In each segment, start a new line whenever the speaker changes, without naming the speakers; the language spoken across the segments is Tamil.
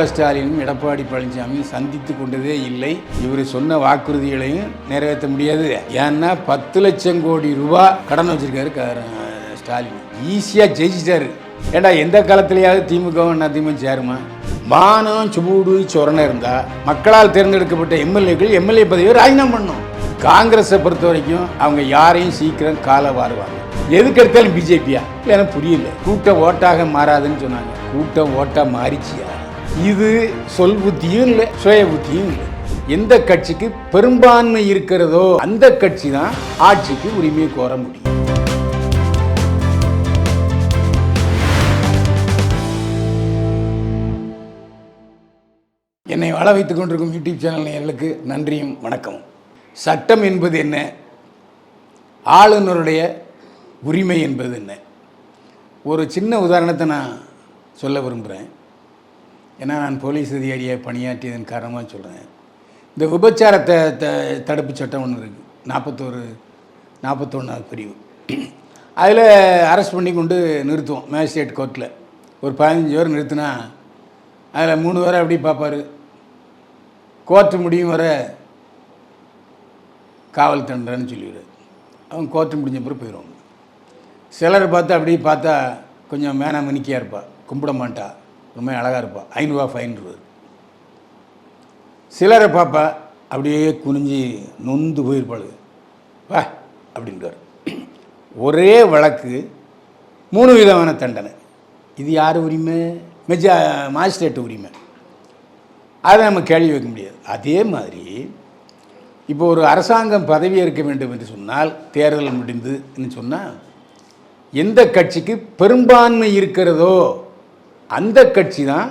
ஸ்டாலினும் எடப்பாடி பழனிசாமியும் சந்தித்து கொண்டதே இல்லை. இவர் சொன்ன வாக்குறுதிகளையும் நிறைவேற்ற முடியாது. ஏன்னா 10 லட்சம் கோடி ரூபாய் கடன் வச்சிருக்காரு ஸ்டாலின். ஈஸியா ஜெயிச்சிட்டாரு. ஏண்டா எந்த காலத்திலேயாவது திமுகவும் அதிமுக சேருமா? மானம் சுபூடு சொரணை இருந்தா மக்களால் தேர்ந்தெடுக்கப்பட்ட எம்எல்ஏக்கள் எம்எல்ஏ பதவியை ராஜினாமா பண்ணும். காங்கிரஸை பொறுத்த வரைக்கும் அவங்க யாரையும் சீக்கிரம் காலை வாருவாங்க. எதுக்கு எடுத்தாலும் பிஜேபியா எனக்கு புரியல. கூட்டம் ஓட்டாக மாறாதுன்னு சொன்னாங்க. கூட்டம் ஓட்டா மாறிச்சியா? இது சொல் புத்தியும் இல்லை, சுய புத்தியும் இல்லை. எந்த கட்சிக்கு பெரும்பான்மை இருக்கிறதோ அந்த கட்சி தான் ஆட்சிக்கு உரிமையை கோர முடியும். என்னை வாழ வைத்துக் கொண்டிருக்கும் யூடியூப் சேனல் நேயர்களுக்கு நன்றியும் வணக்கமும். சட்டம் என்பது என்ன? ஆளுநருடைய உரிமை என்பது என்ன? ஒரு சின்ன உதாரணத்தை நான் சொல்ல விரும்புகிறேன். ஏன்னா நான் போலீஸ் அதிகாரியாக பணியாற்றியதன் காரணமாக சொல்கிறேன். இந்த விபச்சாரத்தை தடுப்பு சட்டம் ஒன்று இருக்குது, 41வது பிரிவு. அதில் அரெஸ்ட் பண்ணி கொண்டு நிறுத்துவோம் மேஜிஸ்ட்ரேட் கோர்ட்டில். ஒரு 15 பேர் நிறுத்தினா அதில் 3 பேரை அப்படி பார்ப்பார். கோர்ட்டு முடியும் வர காவல் தண்டனைன்னு சொல்லிவிடு. அவங்க கோர்ட்டு முடிஞ்ச பிறகு போயிடுவாங்க. சிலர் பார்த்தா கொஞ்சம் மேனாமணிக்கையாக இருப்பா, கும்பிட மாட்டா, ரொம்ப அழகாக இருப்பா, 5 ரூபா ஃபைன் இருவார். சிலரை பார்ப்பா அப்படியே குனிஞ்சி நொந்து போயிருப்பாள், வா அப்படின்றார். ஒரே வழக்கு 3 விதமான தண்டனை. இது யார் உரிமை? மாஜிஸ்ட்ரேட் உரிமை. அதை நம்ம கேள்வி வைக்க முடியாது. அதே மாதிரி இப்போ ஒரு அரசாங்கம் பதவியேற்க வேண்டும் என்று சொன்னால், தேர்தல் முடிந்துன்னு சொன்னால், எந்த கட்சிக்கு பெரும்பான்மை இருக்கிறதோ அந்த கட்சி தான்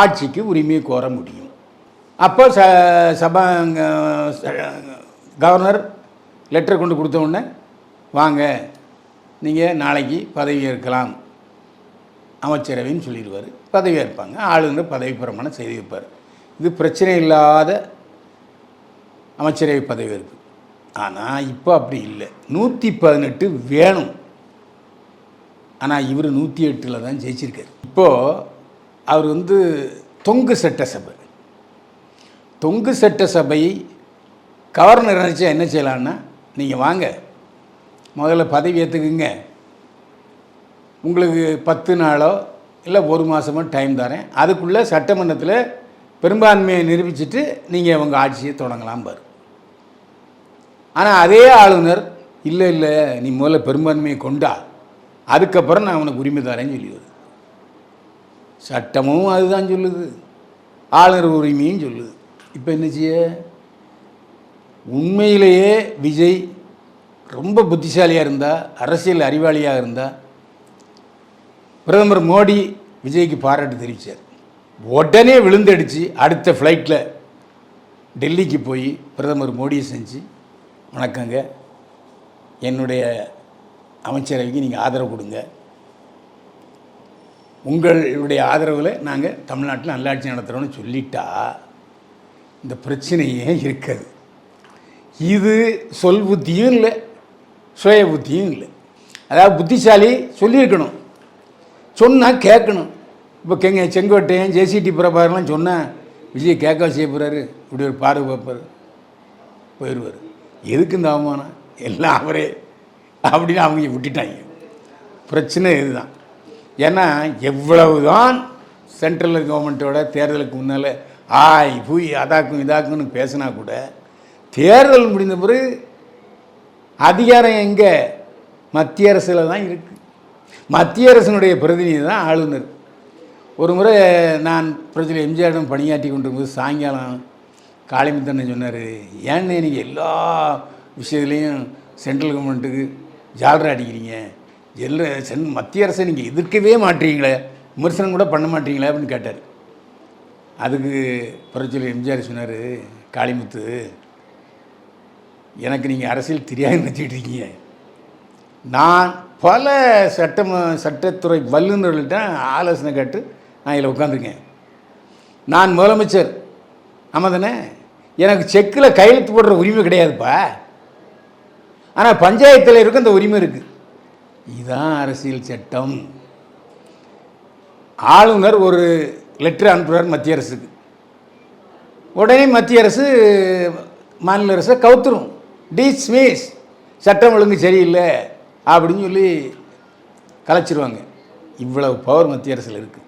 ஆட்சிக்கு உரிமையை கோர முடியும். அப்போ கவர்னர் லெட்டர் கொண்டு கொடுத்த உடனே வாங்க நீங்கள் நாளைக்கு பதவி ஏற்கலாம் அமைச்சரவைன்னு சொல்லிடுவார். பதவி ஏற்பாங்க. ஆளுநர் பதவி பிரமாணம் செய்து வைப்பார். இது பிரச்சனை இல்லாத அமைச்சரவை பதவி ஏற்பு. ஆனால் இப்போ அப்படி இல்லை. 118 வேணும். ஆனால் இவர் 108 தான் ஜெயிச்சிருக்கார். இப்போது அவர் தொங்கு சட்டசபை. தொங்கு சட்டசபையை கவர்னர் நினச்சா என்ன செய்யலான்னா, நீங்கள் வாங்க முதல்ல பதவி ஏற்றுக்குங்க, உங்களுக்கு 10 நாளோ இல்லை 1 மாதமோ டைம் தரேன், அதுக்குள்ளே சட்டமன்றத்தில் பெரும்பான்மையை நிரூபிச்சுட்டு நீங்கள் உங்கள் ஆட்சியை தொடங்கலாம் பாரு. ஆனால் அதே ஆளுநர் இல்லை நீ முதல்ல பெரும்பான்மையை கொண்டா, அதுக்கப்புறம் நான் உனக்கு உரிமை தரேன்னு சொல்லி வருது. சட்டமும் அதுதான் சொல்லுது, ஆளுநர் உரிமையும் சொல்லுது. இப்போ என்ன செய்ய? உண்மையிலேயே விஜய் ரொம்ப புத்திசாலியாக இருந்தால், அரசியல் அறிவாளியாக இருந்தால், பிரதமர் மோடி விஜய்க்கு பாராட்டு தெரிவித்தார். உடனே விழுந்தடிச்சு அடுத்த ஃப்ளைட்டில் டெல்லிக்கு போய் பிரதமர் மோடியை செஞ்சு, வணக்கங்க, என்னுடைய அமைச்சரவைக்கு நீங்கள் ஆதரவு கொடுங்க, உங்களுடைய ஆதரவில் நாங்கள் தமிழ்நாட்டில் நல்லாட்சி நடத்துகிறோன்னு சொல்லிட்டா இந்த பிரச்சனையே இருக்காது. இது சொல் புத்தியும் இல்லை, சுய புத்தியும் இல்லை. அதாவது புத்திசாலி சொல்லியிருக்கணும், சொன்னால் கேட்கணும். இப்போ செங்கோட்டையன் ஜேசிடி பிரபாகர்லாம் சொன்னால் விஜய் கேட்க செய்ய போகிறாரு, இப்படி ஒரு பார்வை பார்ப்பார், போயிடுவார். எதுக்கு இந்த அவமானம்? எல்லாம் அவரே அப்படின்னு அவங்க விட்டுட்டாங்க. பிரச்சனை இதுதான். ஏன்னா எவ்வளவு தான் சென்ட்ரல் கவர்மெண்ட்டோட தேர்தலுக்கு முன்னால் ஆய் பூய் அதாக்கும் இதாக்குன்னு பேசினா கூட, தேர்தல் முடிந்த பிறகு அதிகாரம் எங்கே? மத்திய அரசில் தான் இருக்குது. மத்திய அரசினுடைய பிரதிநிதி தான் ஆளுநர். ஒரு முறை நான் பிரச்சனை எம்ஜிஆரிடம் பணியாற்றி கொண்டிருக்கும்போது சாயங்காலம் காளிமுத்தன் சொன்னார், ஏன்னு நீங்கள் எல்லா விஷயத்துலேயும் சென்ட்ரல் கவர்மெண்ட்டுக்கு ஜாலரா அடிக்கிறீங்க, மத்திய அரசை நீங்கள் எதிர்க்கவே மாட்டீங்களே, விமர்சனம் கூட பண்ண மாட்டீங்களே அப்படின்னு கேட்டார். அதுக்கு பிரச்சனை எம்ஜிஆர் சொன்னார், காளிமுத்து, எனக்கு நீங்கள் அரசியல் தெரியாது நினச்சிட்டு இருக்கீங்க. நான் பல சட்டத்துறை வல்லுநர்கள்ட்ட ஆலோசனை கேட்டு நான் இதில் உட்காந்துருக்கேன். நான் முதலமைச்சர், ஆமாம் தானே, எனக்கு செக்கில் கையெழுத்து போடுற உரிமை கிடையாதுப்பா. ஆனால் பஞ்சாயத்து தலைவருக்கு அந்த உரிமை இருக்குது. இதுதான் அரசியல் சட்டம். ஆளுநர் ஒரு லெட்டர் அனுப்புகிறார் மத்திய அரசுக்கு. உடனே மத்திய அரசு மாநில அரசை கவுத்துரும், டிஸ்மிஸ், சட்டம் ஒழுங்கு சரியில்லை அப்படின்னு சொல்லி கலைச்சிருவாங்க. இவ்வளவு பவர் மத்திய அரசில் இருக்குது.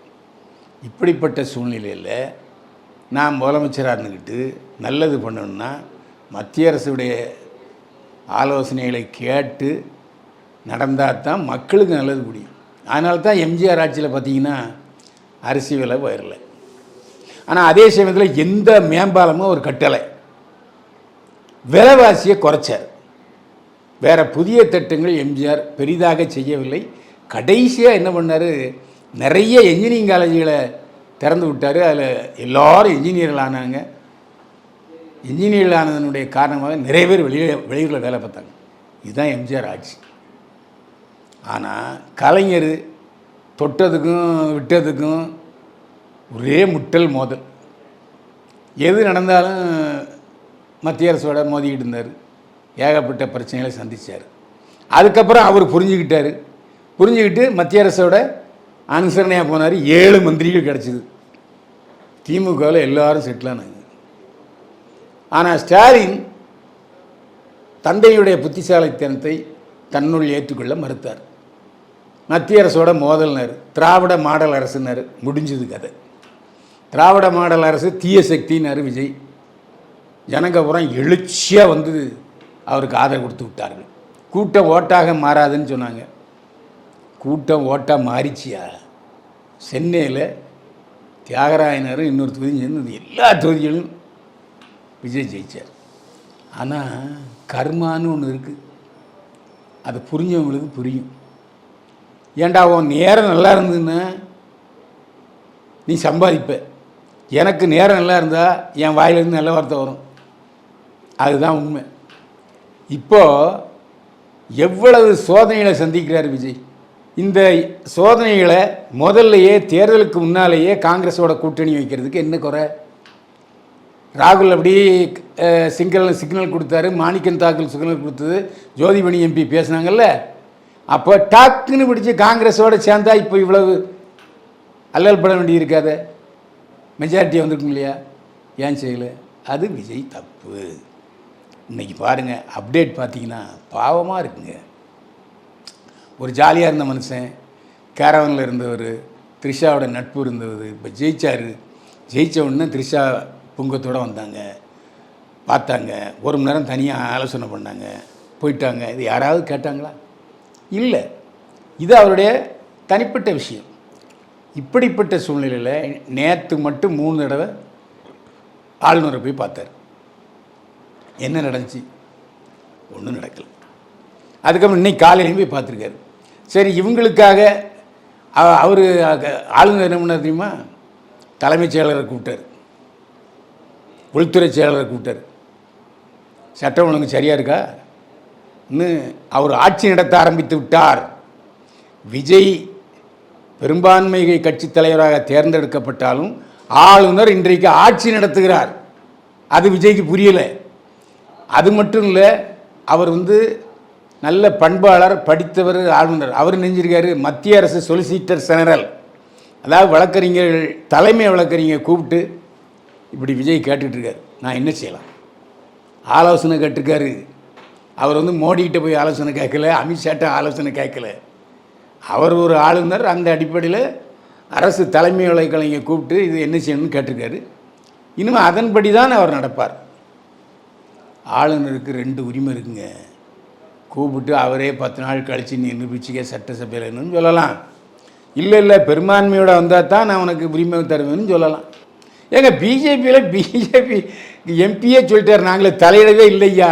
இப்படிப்பட்ட சூழ்நிலையில் நான் முதலமைச்சராக இருந்துக்கிட்டு நல்லது பண்ணணும்னா மத்திய அரசுடைய ஆலோசனைகளை கேட்டு நடந்தால் தான் மக்களுக்கு நல்லது முடியும். அதனால தான் எம்ஜிஆர் ஆட்சியில் பார்த்திங்கன்னா அரிசி விலை உயரலை. ஆனால் அதே சமயத்தில் எந்த மேம்பாலமும் ஒரு கட்டளை, விலைவாசியை குறைச்சார். வேறு புதிய திட்டங்கள் எம்ஜிஆர் பெரிதாக செய்யவில்லை. கடைசியாக என்ன பண்ணார், நிறைய என்ஜினியரிங் காலேஜுகளை திறந்து விட்டார். அதில் எல்லோரும் என்ஜினியர்கள் ஆனாங்க. என்ஜினியர்கள் ஆனதனுடைய காரணமாக நிறைய பேர் வெளியூரில் வேலை பார்த்தாங்க. இதுதான் எம்ஜிஆர் ஆட்சி. ஆனால் கலைஞர் தொட்டதுக்கும் விட்டதுக்கும் ஒரே முட்டல் மோதல். எது நடந்தாலும் மத்திய அரசோட மோதிக்கிட்டு இருந்தார். ஏகப்பட்ட பிரச்சனைகளை சந்தித்தார். அதுக்கப்புறம் அவர் புரிஞ்சுக்கிட்டு மத்திய அரசோட அனுசரணையாக போனார். 7 மந்திரிகள் கிடச்சிது. திமுகவில் எல்லாரும் செட்டிலானாங்க. ஆனால் ஸ்டாலின் தந்தையுடைய புத்திசாலித்தனத்தை தன்னுள் ஏற்றுக்கொள்ள மறுத்தார். மத்திய அரசோட மோதல்னார். திராவிட மாடல் அரசுனார். முடிஞ்சது கதை. திராவிட மாடல் அரசு தீய சக்தினார் விஜய். ஜனங்கபுரம் எழுச்சியாக வந்து அவருக்கு ஆதரவு கொடுத்து விட்டார்கள். கூட்டம் ஓட்டாக மாறாதுன்னு சொன்னாங்க. கூட்டம் ஓட்டாக மாறிச்சியா? சென்னையில் தியாகராயனரும் இன்னொரு தொகுதி சேர்ந்து எல்லா தொகுதிகளும் விஜய் ஜெயித்தார். ஆனால் கர்மான்னு ஒன்று இருக்குது. அது புரிஞ்சவங்களுக்கு புரியும். ஏண்டா உன் நேரம் நல்லா இருந்ததுன்னா நீ சம்பாதிப்ப. எனக்கு நேரம் நல்லா இருந்தால் என் வாயிலிருந்து நல்ல வார்த்தை வரும். அதுதான் உண்மை. இப்போது எவ்வளவு சோதனைகளை சந்திக்கிறார் விஜய். இந்த சோதனைகளை முதல்லையே தேர்தலுக்கு முன்னாலேயே காங்கிரஸோட கூட்டணி வைக்கிறதுக்கு என்ன குறை? ராகுல் அப்படி சிக்னல் கொடுத்தாரு, மாணிக்கன் தாக்கல் சிக்னல் கொடுத்தது, ஜோதிமணி எம்பி பேசினாங்கல்ல. அப்போ டாக்குன்னு பிடிச்சி காங்கிரஸோடு சேர்ந்தா இப்போ இவ்வளவு அல்லல் பட வேண்டி இருக்காத, மெஜாரிட்டி வந்துருக்கும் இல்லையா? ஏன் செய்யலை? அது விஜய் தப்பு. இன்றைக்கி பாருங்கள், அப்டேட் பார்த்தீங்கன்னா பாவமாக இருக்குங்க. ஒரு ஜாலியாக இருந்த மனுஷன், கேரவனில் இருந்தவர், த்ரிஷாவோட நட்பு இருந்தவர், இப்போ ஜெயிச்சார். ஜெயித்த உடனே த்ரிஷா பொங்கத்தோடு வந்தாங்க, பார்த்தாங்க, 1 மணி நேரம் தனியாக ஆலோசனை பண்ணாங்க, போயிட்டாங்க. இது யாராவது கேட்டாங்களா? இல்லை. இது அவருடைய தனிப்பட்ட விஷயம். இப்படிப்பட்ட சூழ்நிலையில் நேற்று மட்டும் 3 தடவை ஆளுநரை போய் பார்த்தார். என்ன நடந்துச்சு? ஒன்றும் நடக்கலை. அதுக்கப்புறம் இன்னைக்கு காலையிலையும் போய் பார்த்துருக்காரு. சரி, இவங்களுக்காக அவர் ஆளுநர் என்ன பண்ணார் தெரியுமா? தலைமைச் செயலரை கூப்பிட்டார், உள்துறை செயலரை கூப்பிட்டார். சட்டம் ஒழுங்கு சரியாக இருக்கா இன்னும் அவர் ஆட்சி நடத்த ஆரம்பித்து விட்டார். விஜய் பெரும்பான்மை கட்சி தலைவராக தேர்ந்தெடுக்கப்பட்டாலும் ஆளுநர் இன்றைக்கு ஆட்சி நடத்துகிறார். அது விஜய்க்கு புரியலை. அது மட்டும் இல்லை, அவர் நல்ல பண்பாளர், படித்தவர் ஆளுநர். அவர் நெஞ்சிருக்காரு மத்திய அரசு சொலிசிட்டர் ஜெனரல், அதாவது வழக்கறிஞர்கள், தலைமை வழக்கறிஞர் கூப்பிட்டு இப்படி விஜய் கேட்டுட்ருக்கார், நான் என்ன செய்யலாம் ஆலோசனை கேட்டிருக்காரு. அவர் மோடிக்கிட்ட போய் ஆலோசனை கேட்கல, அமித்ஷாட்ட ஆலோசனை கேட்கல. அவர் ஒரு ஆளுநர். அந்த அடிப்படையில் அரசு தலைமை வழக்கறிஞர் கூப்பிட்டு இது என்ன செய்யணும்னு கேட்டிருக்காரு. இனிமேல் அதன்படி தான் அவர் நடப்பார். ஆளுநருக்கு 2 உரிமை இருக்குங்க. கூப்பிட்டு அவரே 10 நாள் கழித்து நீ நிரூபிச்சிக்க சட்டசபையில் என்னன்னு சொல்லலாம். இல்லை பெரும்பான்மையோட வந்தால் தான் நான் உனக்கு உரிமை தருவேன்னு சொல்லலாம். ஏங்க பிஜேபி எம்பியே சொல்லிட்டார், நாங்களே தலையிடவே இல்லையா.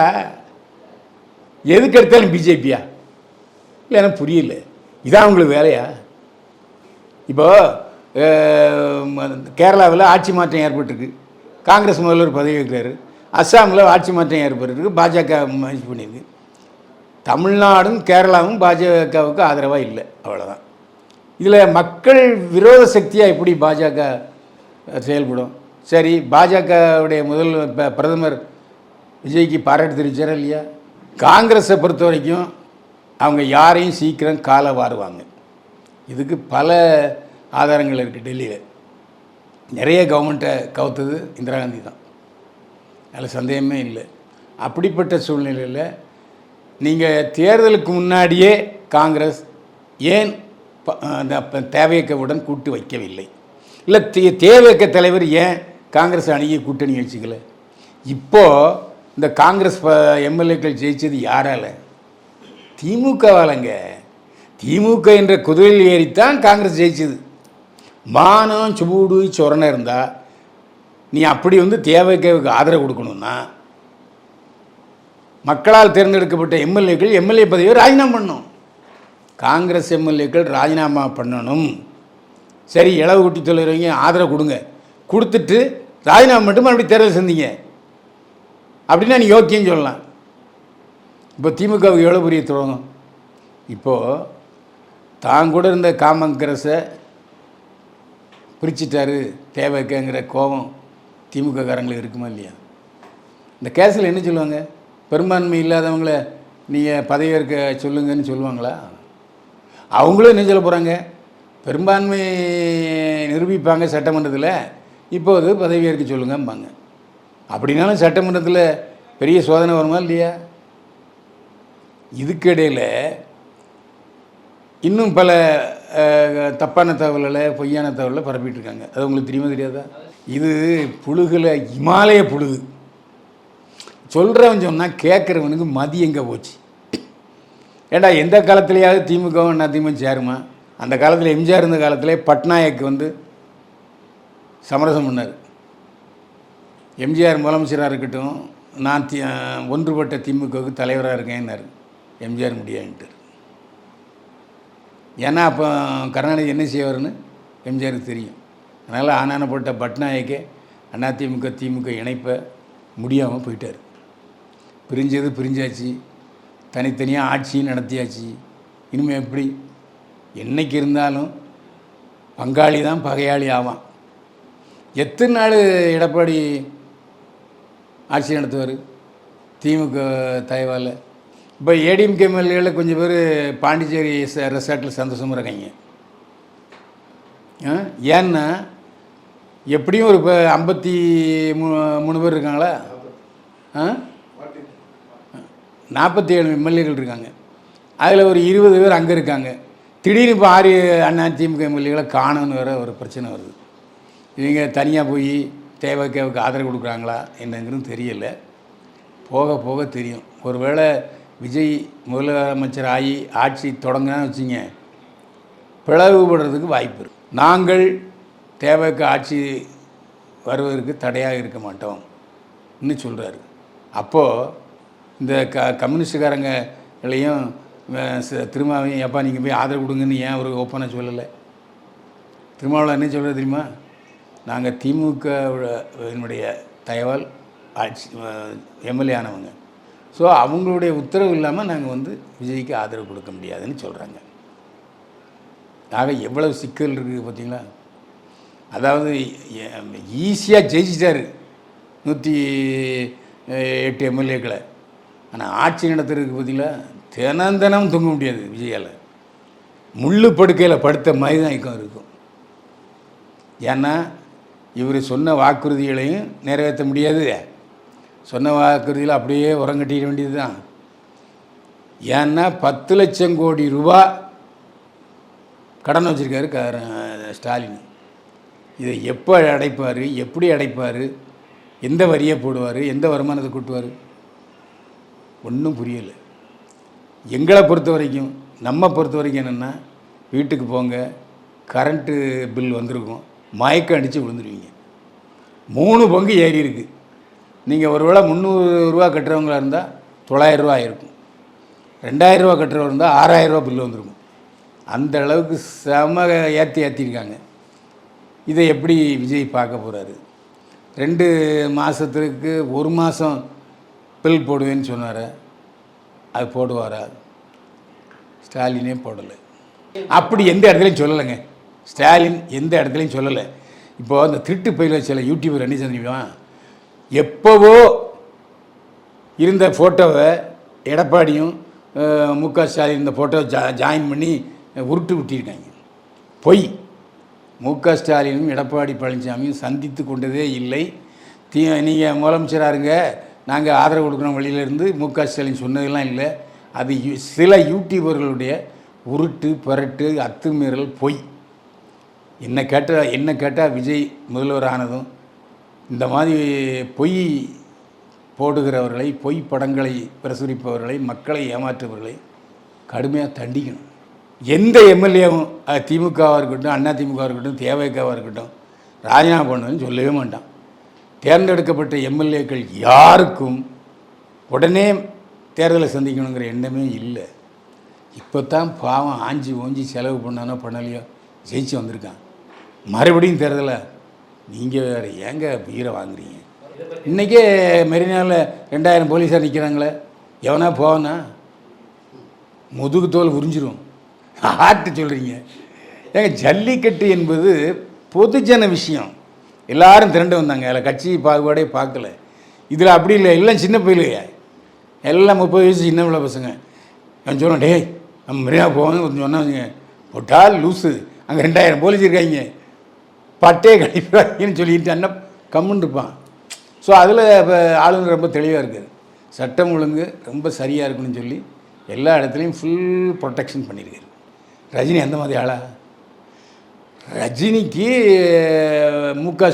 எதுக்கு எடுத்தாலும் பிஜேபியா? இல்லை, எனக்கு புரியல. இதான் உங்களுக்கு வேலையா? இப்போது கேரளாவில் ஆட்சி மாற்றம் ஏற்பட்டிருக்கு, காங்கிரஸ் முதல்வர் பதவி வைக்கிறாரு. அஸ்ஸாமில் ஆட்சி மாற்றம் ஏற்பட்டிருக்கு, பாஜக முயற்சி பண்ணியிருக்கு. தமிழ்நாடும் கேரளாவும் பாஜகவுக்கு ஆதரவாக இல்லை, அவ்வளோதான். இதில் மக்கள் விரோத சக்தியாக எப்படி பாஜக செயல்படும்? சரி, பாஜகவுடைய பிரதமர் விஜய்க்கு பாராட்டு தெரிவிச்சாரா இல்லையா? காங்கிரஸை பொறுத்த வரைக்கும் அவங்க யாரையும் சீக்கிரம் காலை வாருவாங்க. இதுக்கு பல ஆதாரங்கள் இருக்குது டெல்லியில். நிறைய கவர்மெண்ட்டை கவுத்தது இந்திரா காந்தி தான், அதில் சந்தேகமே இல்லை. அப்படிப்பட்ட சூழ்நிலையில் நீங்கள் தேர்தலுக்கு முன்னாடியே காங்கிரஸ் ஏன் அந்த தேவையக்கவுடன் கூட்டு வைக்கவில்லை? இல்லை தேவையக்க தலைவர் ஏன் காங்கிரஸ் அணியை கூட்டணி வச்சுக்கல? இப்போது இந்த காங்கிரஸ் எம்எல்ஏக்கள் ஜெயிச்சது யாரால? திமுகவாலங்க. திமுக என்ற குதிரையில் ஏறித்தான் காங்கிரஸ் ஜெயிச்சது. மானம் சுபூடு சொரணை இருந்தால் நீ அப்படி தேவைக்கு ஆதரவு கொடுக்கணும்னா மக்களால் தேர்ந்தெடுக்கப்பட்ட எம்எல்ஏக்கள் எம்எல்ஏ பதவியை ராஜினாமா பண்ணணும். காங்கிரஸ் எம்எல்ஏக்கள் ராஜினாமா பண்ணணும். சரி, இளவு குட்டி தொழிறவங்க ஆதரவு கொடுங்க, கொடுத்துட்டு ராஜினாமா மட்டும் மறுபடியும் தேர்தல் சந்திங்க அப்படின்னா நீ யோக்கியம் சொல்லலாம். இப்போ திமுகவுக்கு எவ்வளோ பெரிய துரோகம். இப்போது தான் கூட இருந்த காங்கிரஸை பிரிச்சுட்டாரு தேவைக்குங்கிற கோபம் திமுக காரங்களுக்கு இருக்குமா இல்லையா? இந்த கேஸில் என்ன சொல்லுவாங்க? பெரும்பான்மை இல்லாதவங்கள நீங்கள் பதவியேற்க சொல்லுங்கன்னு சொல்லுவாங்களா? அவங்களும் என்ன சொல்ல போகிறாங்க? பெரும்பான்மை நிரூபிப்பாங்க சட்டமன்றத்தில், இப்போது பதவியேற்க சொல்லுங்கம்பாங்க. அப்படின்னாலும் சட்டமன்றத்தில் பெரிய சோதனை வருமா இல்லையா? இதுக்கிடையில் இன்னும் பல தப்பான தகவல்களை பொய்யான தகவலை பரப்பிட்டுருக்காங்க. அது உங்களுக்கு தெரியுமா தெரியாதா? இது புழுகில் இமாலய புழுகு. சொல்கிறவன் சொன்னால் கேட்குறவனுக்கு மதி எங்கே போச்சு? ஏண்டா எந்த காலத்துலையாவது திமுகவும் அதிமுக சேருமா? அந்த காலத்தில் எம்ஜிஆர் இருந்த காலத்திலே பட்நாயக் சமரசம் பண்ணார். எம்ஜிஆர் முதலமைச்சராக இருக்கட்டும், நான் ஒன்றுபட்ட திமுகவுக்கு தலைவராக இருக்கேன்னாரு. எம்ஜிஆர் முடியாதுன்ட்டு. ஏன்னா அப்போ கருணாநிதி என்ன செய்வார்னு எம்ஜிஆருக்கு தெரியும். அதனால் ஆனானப்பட்ட பட்நாயக்கே அதிமுக திமுக இணைப்பை முடியாமல் போயிட்டார். பிரிஞ்சது பிரிஞ்சாச்சு, தனித்தனியாக ஆட்சியும் நடத்தியாச்சு. இனிமேல் எப்படி? என்றைக்கு இருந்தாலும் பங்காளி தான் பகையாளி ஆவான். எத்தனை நாள் எடப்பாடி ஆட்சி நடத்துவார் திமுக தயவால்? இப்போ ஏடிஎம்கே எம்எல்ஏவில் கொஞ்சம் பேர் பாண்டிச்சேரி ரெசார்ட்டில் சந்தோஷமாக இருக்காங்க. ஏன்னா எப்படியும் ஒரு இப்போ 53 பேர் இருக்காங்களா? 47 எம்எல்ஏக்கள் இருக்காங்க. அதில் ஒரு 20 பேர் அங்கே இருக்காங்க. திடீர்னு இப்போ 6 அதிமுக எம்எல்ஏக்களை காணணுன்னு வேறு ஒரு பிரச்சனை வருது. இவங்க தனியாக போய் தேவைக்கு ஆதரவு கொடுக்குறாங்களா என்னங்கிறது தெரியல. போக போக தெரியும். ஒருவேளை விஜய் முதலமைச்சர் ஆகி ஆட்சி தொடங்கினான்னு வச்சுங்க, பிளவுபடுறதுக்கு வாய்ப்பு இருக்குது. நாங்கள் தேவைக்கு ஆட்சி வருவதற்கு தடையாக இருக்க மாட்டோம் இன்னும் சொல்கிறாரு. அப்போது இந்த கம்யூனிஸ்டுக்காரங்களையும் திருமாவையும் எப்பா நீங்கள் போய் ஆதரவு கொடுங்கன்னு ஏன் ஒரு ஓப்பனாக சொல்லலை? திருமாவளவன் என்ன சொல்கிறது தெரியுமா? நாங்கள் திமுகவினுடைய தயவால் ஆட்சி எம்எல்ஏ ஆனவங்க, ஸோ அவங்களுடைய உத்தரவு இல்லாமல் நாங்கள் விஜய்க்கு ஆதரவு கொடுக்க முடியாதுன்னு சொல்கிறாங்க. ஆக எவ்வளவு சிக்கல் இருக்குது பார்த்தீங்களா? அதாவது ஈஸியாக ஜெயிச்சிட்டார் 108 எம்எல்ஏக்களை. ஆனால் ஆட்சி நடத்துறதுக்கு பார்த்தீங்களா தினம் தூங்க முடியாது விஜயால். முள்ளு படுக்கையில் படுத்த மாதிரி தான் இருக்கும். ஏன்னா இவர் சொன்ன வாக்குறுதிகளையும் நிறைவேற்ற முடியாது. சொன்ன வாக்குறுதியில் அப்படியே உரங்கட்டிட வேண்டியது தான். ஏன்னா 10 லட்சம் கோடி ரூபா கடன் வச்சுருக்காரு ஸ்டாலின். இதை எப்போ அடைப்பார், எப்படி அடைப்பார், எந்த வரியை போடுவார், எந்த வருமானத்தை கூட்டுவார், ஒன்றும் புரியலை. எங்களை பொறுத்த வரைக்கும், நம்ம பொறுத்த வரைக்கும் என்னென்னா, வீட்டுக்கு போங்க, கரண்ட்டு பில் வந்திருக்கும், மயக்கம் அடித்து விழுந்துருவீங்க. 3 பங்கு ஏறி இருக்குது. நீங்கள் ஒரு வேளை 300 ரூபா கட்டுறவங்களா இருந்தால் 900 ரூபா இருக்கும், 2000 ரூபா கட்டுறவங்க இருந்தால் 6000 ரூபா பில்லு வந்துருக்கும். அந்த அளவுக்கு செம ஏற்றிருக்காங்க. இதை எப்படி விஜய் பார்க்க போகிறாரு? 2 மாதத்துக்கு 1 மாதம் பில் போடுவேன்னு சொன்னார். அது போடுவாரா? ஸ்டாலினே போடலை. அப்படி எந்த இடத்துலையும் சொல்லலைங்க. ஸ்டாலின் எந்த இடத்துலையும் சொல்லலை. இப்போது அந்த திருட்டு பயில சில யூடியூபர் என்ன செஞ்சுருவான், எப்போவோ இருந்த ஃபோட்டோவை எடப்பாடியும் முக ஸ்டாலின் இந்த ஃபோட்டோவை ஜாயின் பண்ணி உருட்டு விட்டிருக்காங்க. பொய். ஸ்டாலினும் எடப்பாடி பழனிசாமியும் சந்தித்து கொண்டதே இல்லை. நீங்கள் முதலமைச்சராக இருங்க, நாங்கள் ஆதரவு கொடுக்குறோம் வெளியிலேருந்து ஸ்டாலின் சொன்னதெல்லாம் இல்லை. அது சில யூடியூபர்களுடைய உருட்டு பரட்டு அத்துமீறல் பொய். என்ன கேட்டால் விஜய் முதல்வர் ஆனதும் இந்த மாதிரி பொய் போடுகிறவர்களை, பொய் படங்களை பிரசுரிப்பவர்களை, மக்களை ஏமாற்றுபவர்களை கடுமையாக தண்டிக்கணும். எந்த எம்எல்ஏவும் திமுகவாக இருக்கட்டும், அண்ணா திமுகவாக இருக்கட்டும், தேவைக்காவாக இருக்கட்டும், ராஜினாமா பண்ணுன்னு சொல்லவே மாட்டான். தேர்ந்தெடுக்கப்பட்ட எம்எல்ஏக்கள் யாருக்கும் உடனே தேர்தலை சந்திக்கணுங்கிற எண்ணமே இல்லை. இப்போ தான் பாவம் ஆஞ்சி ஓஞ்சி செலவு பண்ணானோ பண்ணலையோ ஜெயிச்சு வந்திருக்கான். மறுபடியும் தேர்தலை நீங்கள் வேறு ஏங்க வீரை வாங்குறீங்க? இன்றைக்கே மெரினாவில் 2000 போலீஸார் நிற்கிறாங்களே, எவனா போவனா முதுகு தோல் உறிஞ்சிரும். ஆட்டு சொல்கிறீங்க ஏங்க? ஜல்லிக்கட்டு என்பது பொதுஜன விஷயம். எல்லாரும் திரண்டு வந்தாங்க, அதில் கட்சி பாகுபாடே பார்க்கல. இதில் அப்படி இல்லை, எல்லாம் சின்ன பயிலுங்க, எல்லாம் 30 வயசு சின்ன உள்ள பசங்க. நான் சொன்னேன், டேய் நம்ம மெரினா போவாங்க கொஞ்சம் சொன்னாங்க, போட்டால் லூஸு, அங்கே 2000 போலீஸ் இருக்காங்க, பட்டே கழிப்பாங்கன்னு சொல்லிட்டு அண்ணன் கம்முன்னு இருப்பான். ஸோ அதில் இப்போ ஆளுநர் ரொம்ப தெளிவாக இருக்குது. சட்டம் ஒழுங்கு ரொம்ப சரியாக இருக்குன்னு சொல்லி எல்லா இடத்துலையும் ஃபுல் ப்ரொடெக்ஷன் பண்ணியிருக்காரு. ரஜினி அந்த மாதிரி ஆளா? ரஜினிக்கு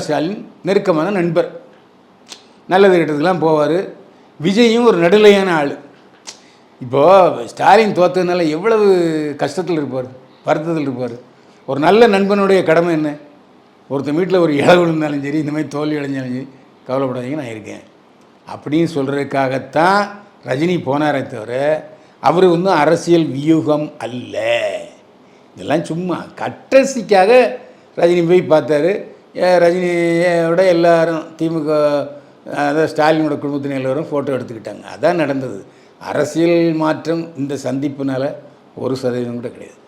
ஸ்டாலின் நெருக்கமான நண்பர், நல்லது கெட்டதுக்கெல்லாம் போவார். விஜயும் ஒரு நடுநிலையான ஆள். இப்போது ஸ்டாலின் தோற்றதுனால எவ்வளவு கஷ்டத்தில் இருப்பார், வருத்தத்தில் இருப்பார். ஒரு நல்ல நண்பனுடைய கடமை என்ன? ஒருத்தன் வீட்டில் ஒரு இழவு விழுந்தாலும் சரி, இந்த மாதிரி தோல்வி அடைஞ்சாலும் சரி, கவலைப்படாதீங்க நான் இருக்கேன் அப்படின்னு சொல்கிறதுக்காகத்தான் ரஜினி போனாரே தவிர அவர் ஒன்றும் அரசியல் வியூகம் அல்ல. இதெல்லாம் சும்மா கட்டசிக்காக ரஜினி போய் பார்த்தாரு. ரஜினியோட எல்லாரும் திமுக, அதாவது ஸ்டாலினோட குடும்பத்தினர் எல்லோரும் ஃபோட்டோ எடுத்துக்கிட்டாங்க. அதான் நடந்தது. அரசியல் மாற்றம் இந்த சந்திப்புனால் 1% கூட கிடையாது.